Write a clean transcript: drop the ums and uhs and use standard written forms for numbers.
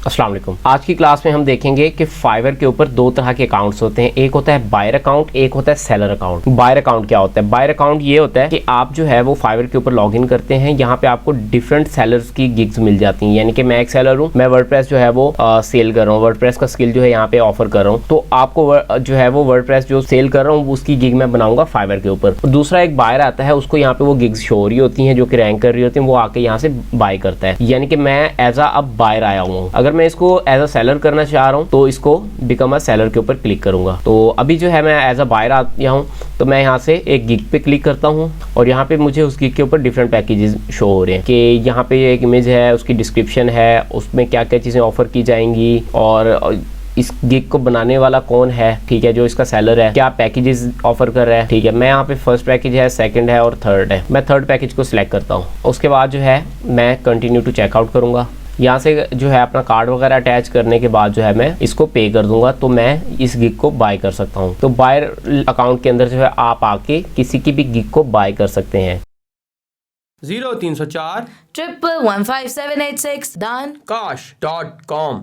अस्सलाम वालेकुम। आज की क्लास में हम देखेंगे कि फाइवर के ऊपर दो तरह के अकाउंट्स होते हैं, एक होता है बायर अकाउंट, एक होता है सेलर अकाउंट। बायर अकाउंट क्या होता है? बायर अकाउंट ये होता है कि आप जो है वो फाइवर के ऊपर लॉगिन करते हैं, यहाँ पे आपको डिफरेंट सेलर्स की गिग्स मिल जाती हैं। यानी कि मैं एक सेलर हूँ, मैं वर्डप्रेस जो है वो सेल कर रहा हूँ, वर्डप्रेस का स्किल जो है यहाँ पे ऑफर कर रहा हूँ, तो आपको जो है वो वर्डप्रेस जो सेल कर रहा हूँ उसकी गिग मैं बनाऊंगा फाइवर के ऊपर। दूसरा एक बायर आता है, उसको यहाँ पे वो गिग्स शो हो रही होती हैं जो कि रैंक कर रही होती हैं, वो आके यहाँ से बाय करता है। यानी कि मैं एज अब बायर आया हूँ। अगर मैं इसको एज अ सेलर करना चाह रहा हूँ तो इसको बिकम अ सेलर के ऊपर क्लिक करूंगा। तो अभी जो है मैं एज अ बायर आया हूँ, तो मैं यहाँ से एक गिग पे क्लिक करता हूँ और यहाँ पे मुझे उस गिग के ऊपर डिफरेंट पैकेजेस शो हो रहे हैं कि यहाँ पे एक इमेज है, उसकी डिस्क्रिप्शन है, उसमें क्या क्या चीज़ें ऑफर की जाएंगी और इस गिग को बनाने वाला कौन है, ठीक है, जो इसका सेलर है, क्या पैकेजेस ऑफर कर रहा है, ठीक है। मैं यहाँ पे फर्स्ट पैकेज है, सेकंड है और थर्ड है। मैं थर्ड पैकेज को सिलेक्ट करता हूँ। उसके बाद जो है मैं कंटिन्यू टू चेकआउट करूँगा। यहाँ से जो है अपना कार्ड वगैरह अटैच करने के बाद जो है मैं इसको पे कर दूंगा, तो मैं इस गिग को बाय कर सकता हूँ। तो बायर अकाउंट के अंदर जो है आप आके किसी की भी गिग को बाय कर सकते हैं। 0304 1115786 done kash.com